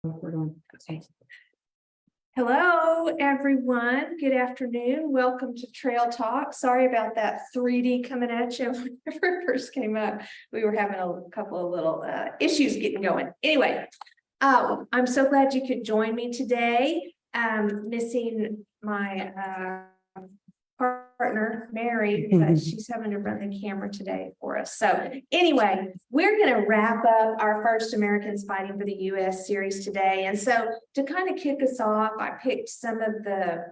We're going, okay. Hello, everyone. Good afternoon. Welcome to Trail Talk. Sorry about that 3D coming at you. Whenever it first came up, we were having a couple of little issues getting going. Anyway, I'm so glad you could join me today. Missing my partner, Mary, but she's having to run the camera today for us. So anyway, we're going to wrap up our First Americans Fighting for the U.S. series today. And so to kind of kick us off, I picked some of the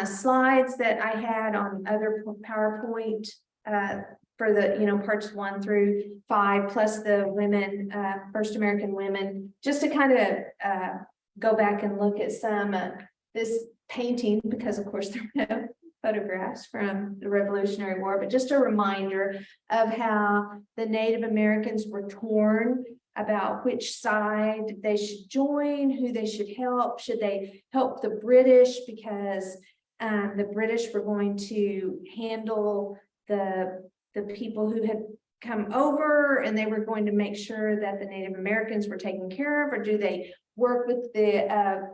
slides that I had on other PowerPoint for the, parts 1 through 5, plus the women, First American women, just to kind of go back and look at some this painting, because of course there are no photographs from the Revolutionary War, but just a reminder of how the Native Americans were torn about which side they should join, who they should help. Should they help the British because the British were going to handle the people who had come over, and they were going to make sure that the Native Americans were taken care of, or do they work with the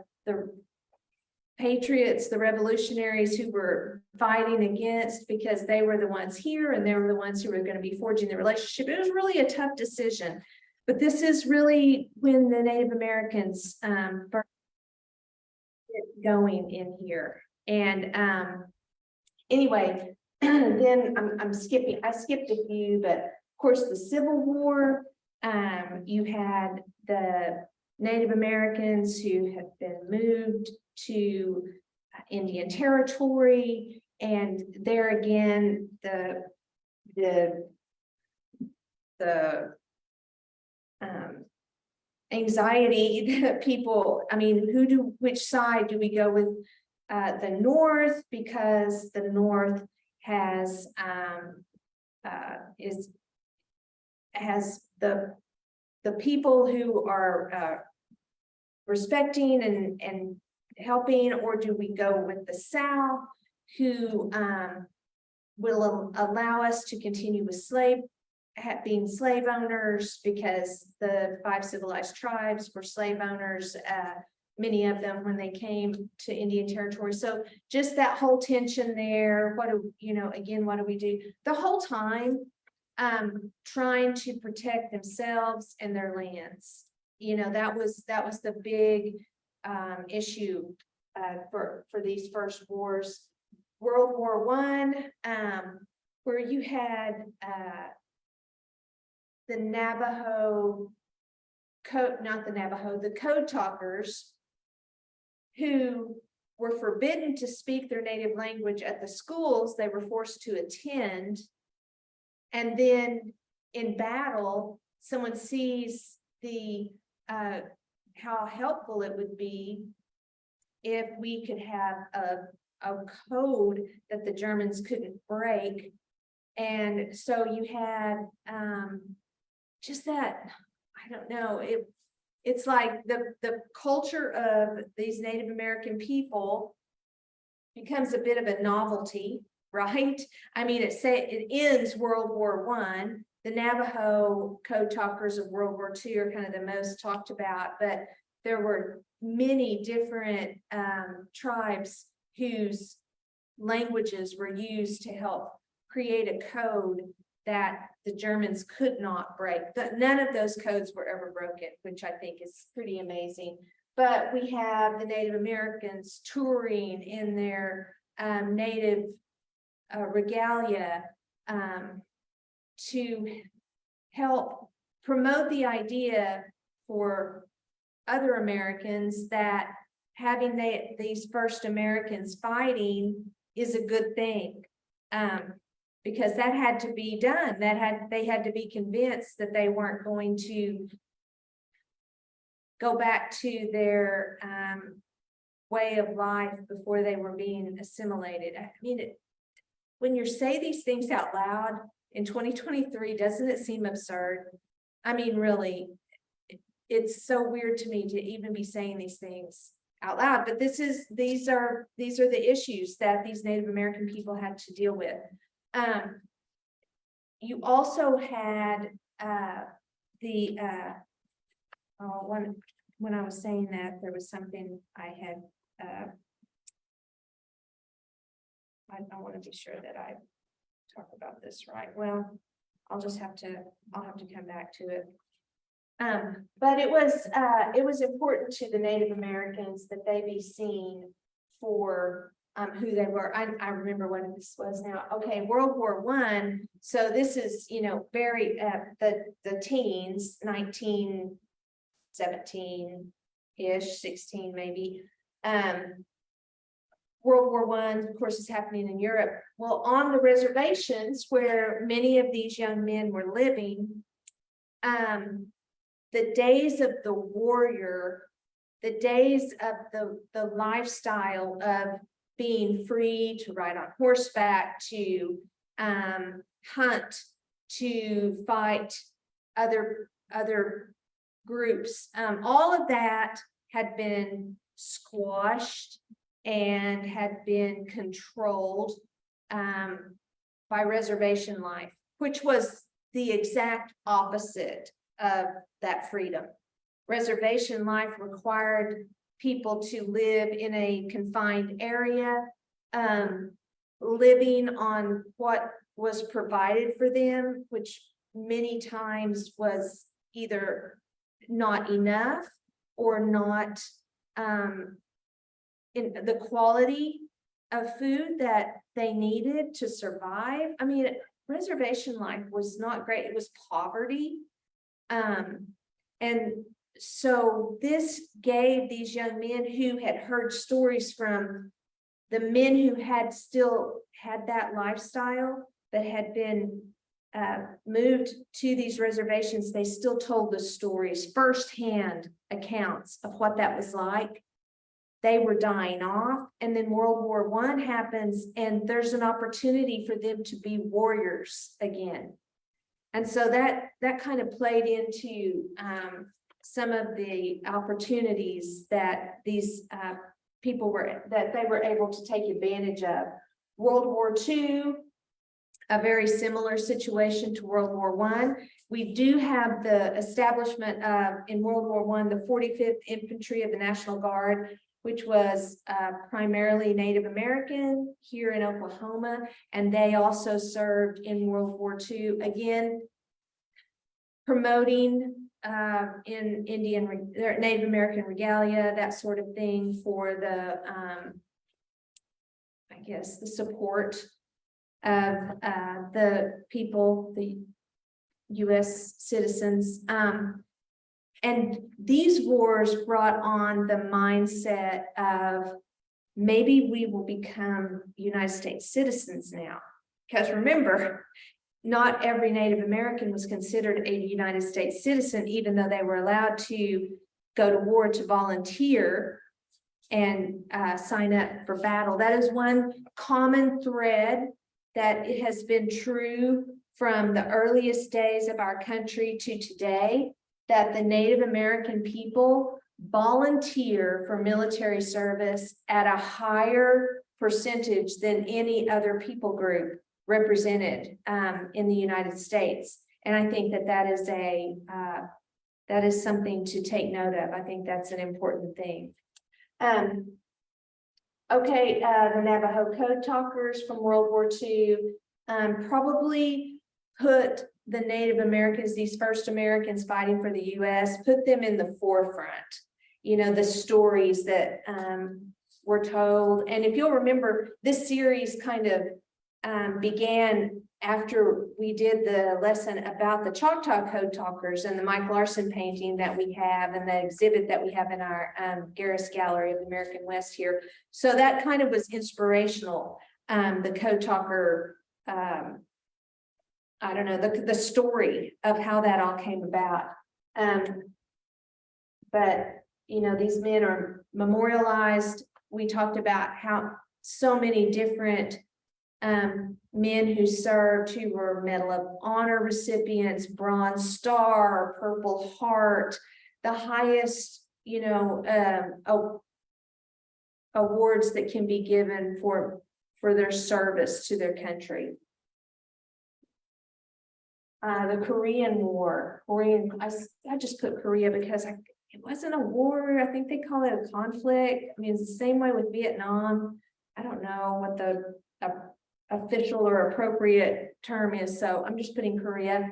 patriots, the revolutionaries who were fighting against, because they were the ones here and they were the ones who were going to be forging the relationship. It was really a tough decision, but this is really when the Native Americans first get going in here. And anyway, then I skipped a few, but of course the Civil War, you had the Native Americans who had been moved to Indian Territory, and there again the anxiety that people, which side do we go with? The North, because the North has the people who are respecting and helping, or do we go with the South, who will allow us to continue with being slave owners, because the 5 civilized tribes were slave owners, many of them when they came to Indian Territory. So just that whole tension there. What do we do the whole time? Trying to protect themselves and their lands. That was the big issue for these first wars. World War I, where you had the Navajo the Code Talkers, who were forbidden to speak their native language at the schools they were forced to attend. And then in battle, someone sees how helpful it would be if we could have a code that the Germans couldn't break. And so you had just that, I don't know, it's like the culture of these Native American people becomes a bit of a novelty, right? It ends World War I. The Navajo Code Talkers of World War II are kind of the most talked about, but there were many different tribes whose languages were used to help create a code that the Germans could not break. But none of those codes were ever broken, which I think is pretty amazing. But we have the Native Americans touring in their native regalia to help promote the idea for other Americans that having these first Americans fighting is a good thing, because that had to be done. They had to be convinced that they weren't going to go back to their way of life before they were being assimilated. When you say these things out loud in 2023, doesn't it seem absurd? Really, it's so weird to me to even be saying these things out loud, but these are the issues that these Native American people had to deal with. You also had when I was saying that, there was something I had, I want to be sure that I talk about this right. Well, I'll have to come back to it. But it was important to the Native Americans that they be seen for who they were. I remember what this was now. Okay, World War I. So this is, very the teens, 1917-ish, 16 maybe. World War I, of course, is happening in Europe. Well, on the reservations where many of these young men were living, the days of the warrior, the days of the lifestyle of being free to ride on horseback, to hunt, to fight other groups, all of that had been squashed and had been controlled by reservation life, which was the exact opposite of that freedom. Reservation life required people to live in a confined area, living on what was provided for them, which many times was either not enough or not in the quality of food that they needed to survive. I mean, reservation life was not great. It was poverty. And so this gave these young men who had heard stories from the men who had still had that lifestyle, but had been moved to these reservations. They still told the stories, firsthand accounts of what that was like. They were dying off, and then World War I happens, and there's an opportunity for them to be warriors again. And so that kind of played into some of the opportunities that these people they were able to take advantage of. World War II, a very similar situation to World War I. We do have the establishment of, in World War I, the 45th Infantry of the National Guard, which was primarily Native American here in Oklahoma, and they also served in World War II, again, promoting in Native American regalia, that sort of thing, for the, I guess, the support of the people, the U.S. citizens. And these wars brought on the mindset of maybe we will become United States citizens now. Because remember, not every Native American was considered a United States citizen, even though they were allowed to go to war to volunteer and sign up for battle. That is one common thread that it has been true from the earliest days of our country to today, that the Native American people volunteer for military service at a higher percentage than any other people group represented in the United States. And I think that is something to take note of. I think that's an important thing. Okay, the Navajo Code Talkers from World War II probably put the Native Americans, these first Americans fighting for the U.S., put them in the forefront. The stories that were told. And if you'll remember, this series kind of began after we did the lesson about the Choctaw Code Talkers and the Mike Larson painting that we have and the exhibit that we have in our Garris Gallery of the American West here. So that kind of was inspirational. The Code Talker, I don't know, the story of how that all came about. But, these men are memorialized. We talked about how so many different men who served, who were Medal of Honor recipients, Bronze Star, Purple Heart, the highest, awards that can be given for their service to their country. The Korean War, I just put Korea because it wasn't a war. I think they call it a conflict. I mean, it's the same way with Vietnam. I don't know what the official or appropriate term is, so I'm just putting Korea.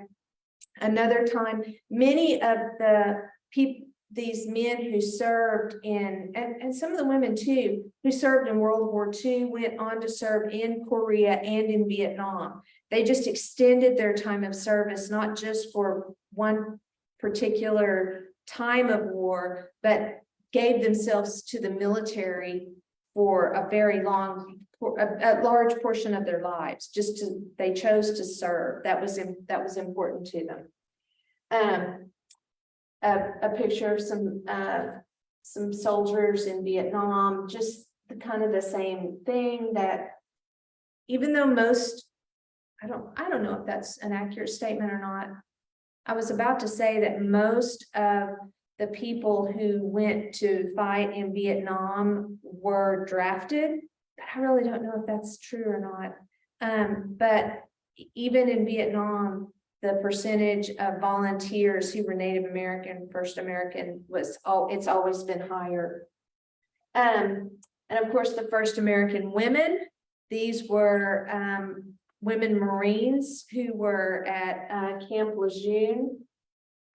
Another time, many of the people, these men who served in, and some of the women too, who served in World War II, went on to serve in Korea and in Vietnam. They just extended their time of service, not just for one particular time of war, but gave themselves to the military for a very long, a large portion of their lives. They chose to serve. That was important to them. A picture of some soldiers in Vietnam, just kind of the same thing, that even though most, I don't know if that's an accurate statement or not. I was about to say that most of the people who went to fight in Vietnam were drafted, but I really don't know if that's true or not. But even in Vietnam, the percentage of volunteers who were Native American, First American, it's always been higher. And of course, the first American women, these were women Marines who were at Camp Lejeune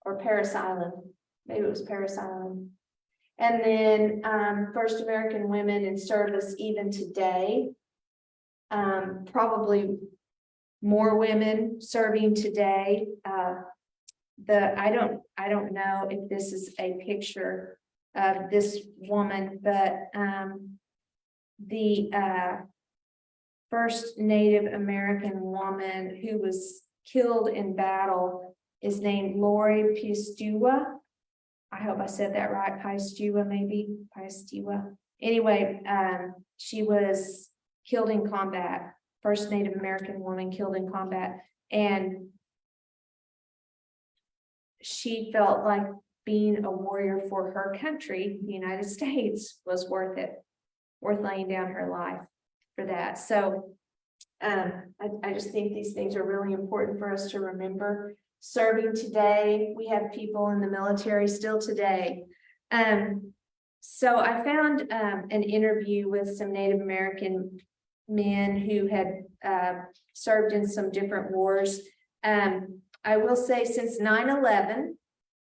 or Parris Island. Maybe it was Parris Island. And then first American women in service even today. Probably more women serving today. I don't know if this is a picture of this woman, but the first Native American woman who was killed in battle is named Lori Piestewa. I hope I said that right. Piestewa, maybe Piestewa. Anyway, she was killed in combat. First Native American woman killed in combat, and she felt like being a warrior for her country, the United States, was worth it, worth laying down her life for that. So I just think these things are really important for us to remember. Serving today, we have people in the military still today. So I found an interview with some Native American men who had served in some different wars. I will say since 9/11,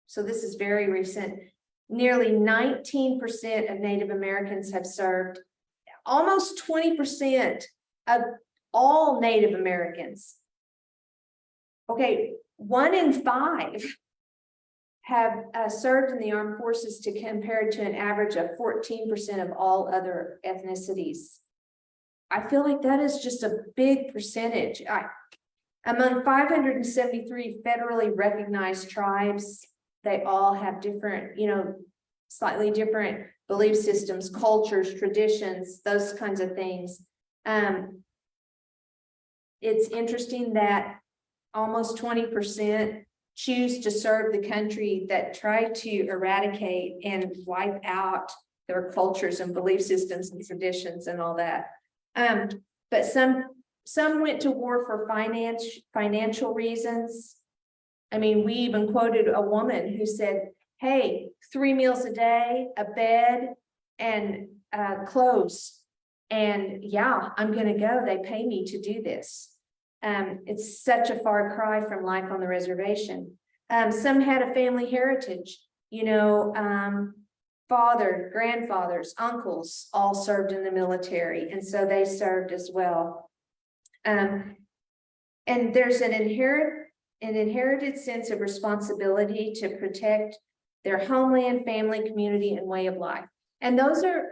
so this is very recent, nearly 19% of Native Americans have served. Almost 20% of all Native Americans. Okay, 1 in 5 have served in the armed forces, to compare to an average of 14% of all other ethnicities. I feel like that is just a big percentage. Among 573 federally recognized tribes, they all have different, slightly different belief systems, cultures, traditions, those kinds of things. It's interesting that almost 20% choose to serve the country that tried to eradicate and wipe out their cultures and belief systems and traditions and all that. But some went to war for financial reasons. I mean, we even quoted a woman who said, hey, 3 meals a day, a bed, and clothes. And yeah, I'm going to go. They pay me to do this. It's such a far cry from life on the reservation. Some had a family heritage, father, grandfathers, uncles all served in the military, and so they served as well. And there's an inherited sense of responsibility to protect their homeland, family, community, and way of life. And those are,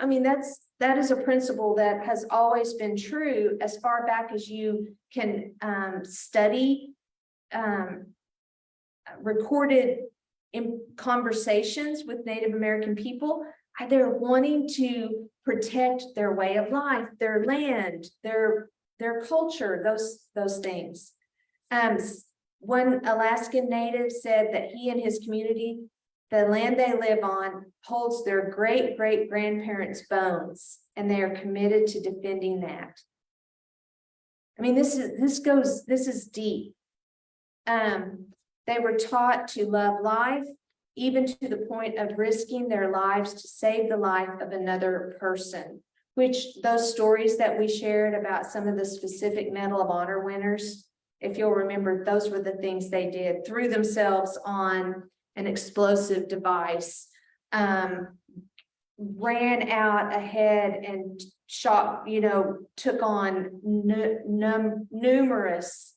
that is a principle that has always been true as far back as you can study recorded in conversations with Native American people. They're wanting to protect their way of life, their land, their culture, those things. One Alaskan Native said that he and his community, the land they live on, holds their great-great-grandparents' bones, and they are committed to defending that. This is deep. They were taught to love life, even to the point of risking their lives to save the life of another person, which those stories that we shared about some of the specific Medal of Honor winners, if you'll remember, those were the things they did, threw themselves on an explosive device, ran out ahead and shot, took on numerous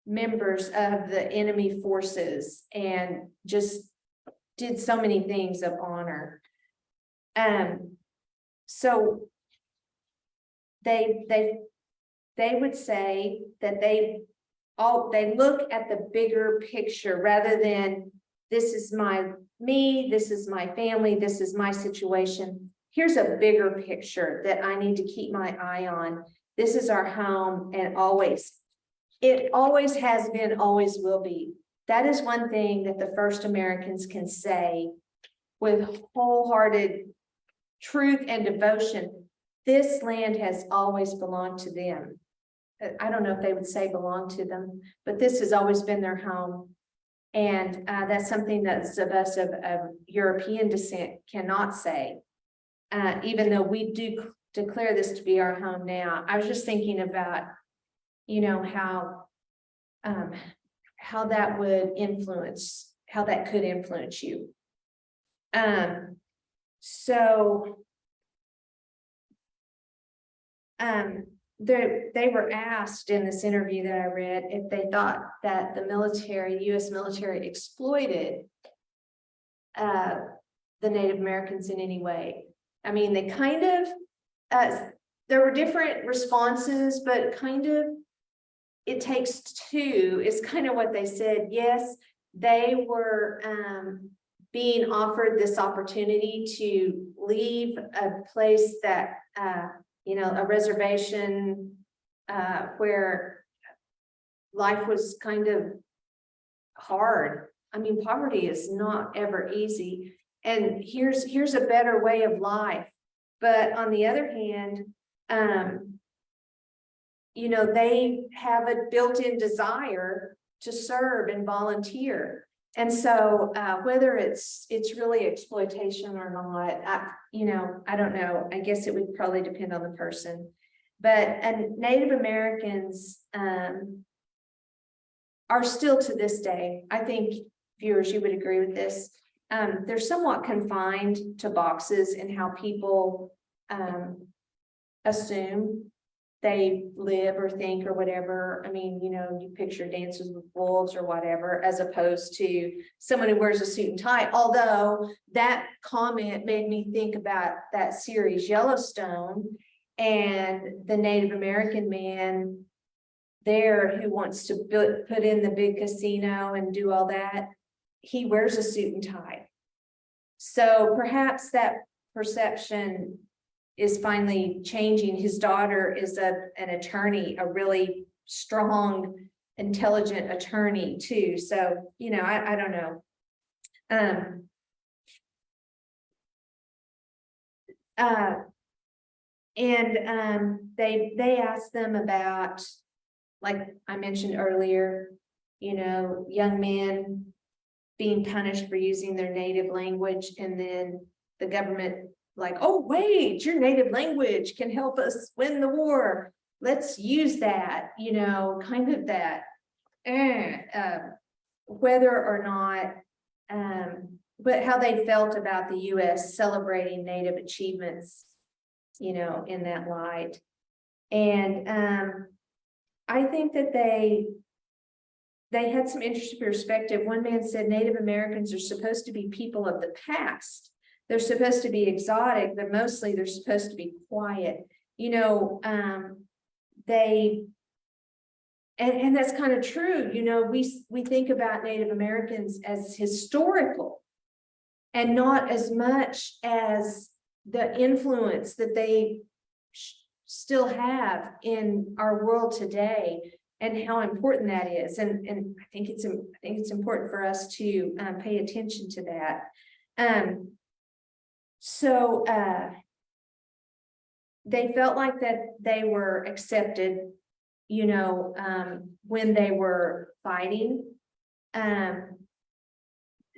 members of the enemy forces and just did so many things of honor. So they would say that they look at the bigger picture rather than this is me, this is my family, this is my situation. Here's a bigger picture that I need to keep my eye on. This is our home, and it always has been, always will be. That is one thing that the first Americans can say with wholehearted truth and devotion. This land has always belonged to them. I don't know if they would say belong to them, but this has always been their home. And that's something that those of us of European descent cannot say, even though we do declare this to be our home now. I was just thinking about, how that would influence, how that could influence you. They were asked in this interview that I read if they thought that the U.S. military exploited the Native Americans in any way. I mean, they kind of, there were different responses, but kind of it takes two is kind of what they said. Yes, they were being offered this opportunity to leave a place that, a reservation where life was kind of hard. I mean, poverty is not ever easy. And here's a better way of life. But on the other hand, they have a built-in desire to serve and volunteer. And so whether it's really exploitation or not, I don't know. I guess it would probably depend on the person. But Native Americans are still to this day, I think, viewers, you would agree with this. They're somewhat confined to boxes in how people assume they live or think or whatever. I mean, you picture Dances with Wolves or whatever, as opposed to someone who wears a suit and tie. Although that comment made me think about that series Yellowstone and the Native American man there who wants to put in the big casino and do all that. He wears a suit and tie. So perhaps that perception is finally changing. His daughter is an attorney, a really strong, intelligent attorney too. So, I don't know. They asked them about, like I mentioned earlier, young men being punished for using their native language, and then the government like, oh, wait, your native language can help us win the war. Let's use that, kind of that, whether or not, but how they felt about the U.S. celebrating Native achievements, in that light. And I think that they had some interesting perspective. One man said Native Americans are supposed to be people of the past. They're supposed to be exotic, but mostly they're supposed to be quiet. And that's kind of true. We think about Native Americans as historical and not as much as the influence that they still have in our world today and how important that is. And I think it's important for us to pay attention to that. So they felt like that they were accepted, when they were fighting.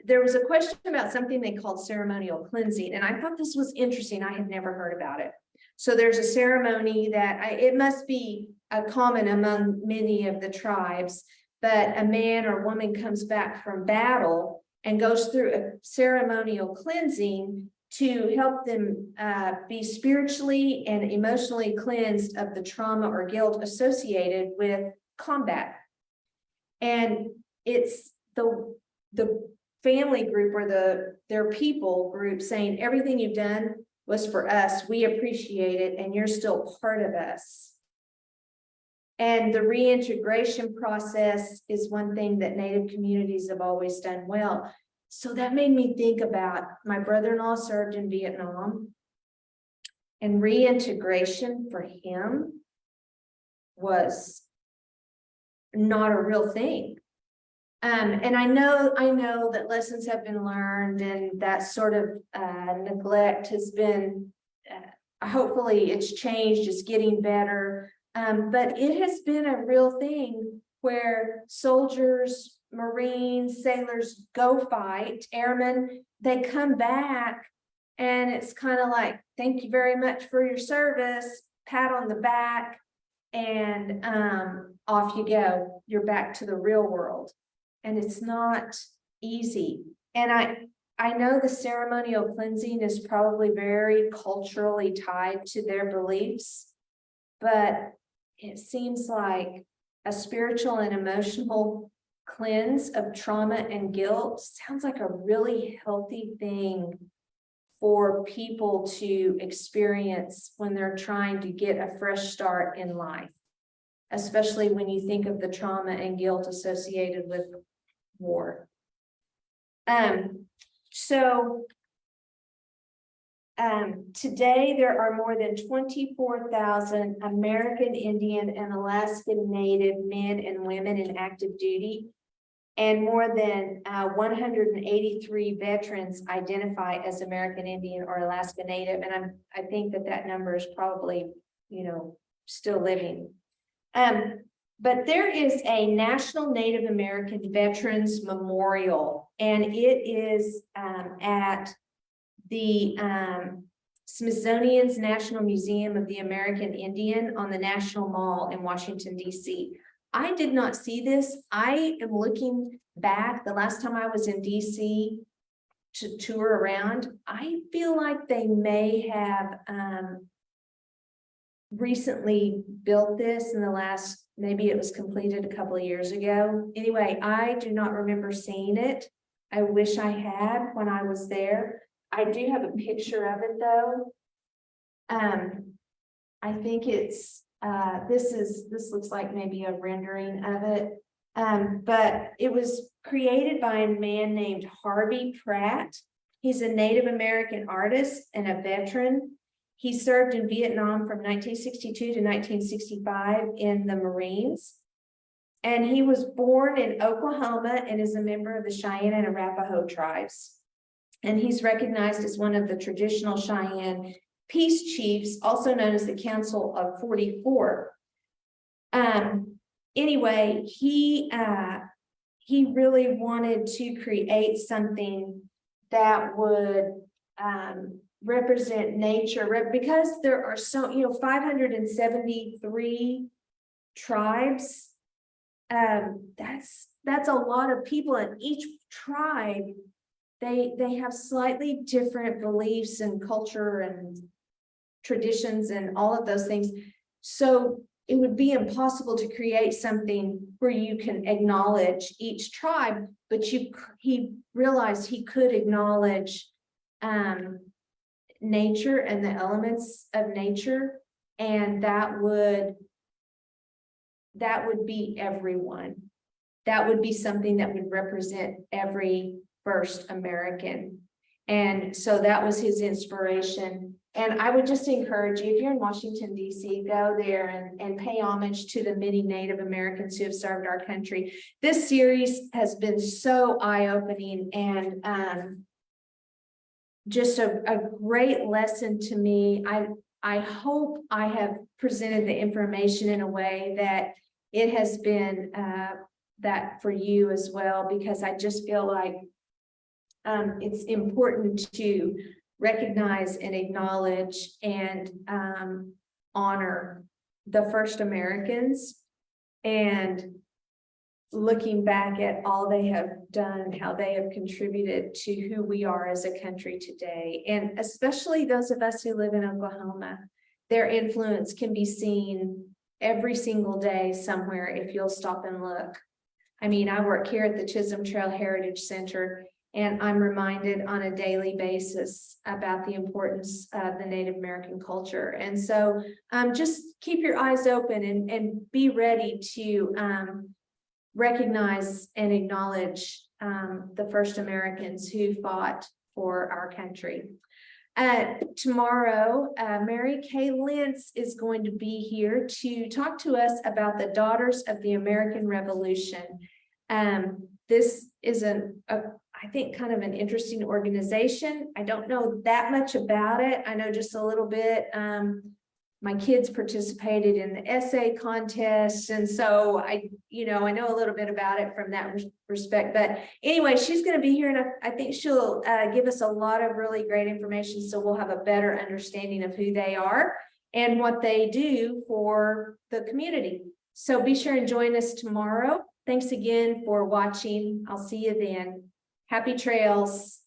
there was a question about something they called ceremonial cleansing, and I thought this was interesting. I had never heard about it. So there's a ceremony that it must be common among many of the tribes, but a man or woman comes back from battle and goes through a ceremonial cleansing to help them be spiritually and emotionally cleansed of the trauma or guilt associated with combat. And it's the family group or their people group saying, everything you've done was for us. We appreciate it, and you're still part of us. And the reintegration process is one thing that Native communities have always done well. So that made me think about my brother-in-law served in Vietnam, and reintegration for him was not a real thing. And I know that lessons have been learned, and that sort of neglect has been, hopefully it's changed, it's getting better. But it has been a real thing where soldiers, Marines, sailors go fight, airmen, they come back, and it's kind of like, thank you very much for your service, pat on the back, and off you go. You're back to the real world. And it's not easy. And I know the ceremonial cleansing is probably very culturally tied to their beliefs, but it seems like a spiritual and emotional cleanse of trauma and guilt sounds like a really healthy thing for people to experience when they're trying to get a fresh start in life, especially when you think of the trauma and guilt associated with war. Today there are more than 24,000 American Indian and Alaskan Native men and women in active duty, and more than 183 veterans identify as American Indian or Alaska Native. And I think that number is probably, still living. But there is a National Native American Veterans Memorial, and it is at the Smithsonian's National Museum of the American Indian on the National Mall in Washington, D.C. I did not see this. I am looking back the last time I was in D.C. to tour around. I feel like they may have recently built this in the last, maybe it was completed a couple of years ago. Anyway, I do not remember seeing it. I wish I had when I was there. I do have a picture of it though. I think it's, this looks like maybe a rendering of it. But it was created by a man named Harvey Pratt. He's a Native American artist and a veteran. He served in Vietnam from 1962 to 1965 in the Marines. And he was born in Oklahoma and is a member of the Cheyenne and Arapaho tribes. And he's recognized as one of the traditional Cheyenne peace chiefs, also known as the Council of 44. Anyway, he really wanted to create something that would represent nature, because there are 573 tribes. That's a lot of people, and each tribe they have slightly different beliefs and culture and traditions and all of those things. So it would be impossible to create something where you can acknowledge each tribe, but he realized he could acknowledge nature and the elements of nature, and that would be everyone. That would be something that would represent every first American. And so that was his inspiration. And I would just encourage you, if you're in Washington, D.C., go there and pay homage to the many Native Americans who have served our country. This series has been so eye-opening and just a great lesson to me. I hope I have presented the information in a way that it has been that for you as well, because I just feel like it's important to recognize and acknowledge and honor the first Americans, and looking back at all they have done, how they have contributed to who we are as a country today, and especially those of us who live in Oklahoma. Their influence can be seen every single day somewhere if you'll stop and look. I mean, I work here at the Chisholm Trail Heritage Center, and I'm reminded on a daily basis about the importance of the Native American culture. And so just keep your eyes open and be ready to recognize and acknowledge the first Americans who fought for our country. Tomorrow, Mary Kay Lentz is going to be here to talk to us about the Daughters of the American Revolution. This is I think, kind of an interesting organization. I don't know that much about it. I know just a little bit. My kids participated in the essay contest, and so I know a little bit about it from that respect. But anyway, she's going to be here, and I think she'll give us a lot of really great information, so we'll have a better understanding of who they are and what they do for the community. So be sure and join us tomorrow. Thanks again for watching. I'll see you then. Happy trails.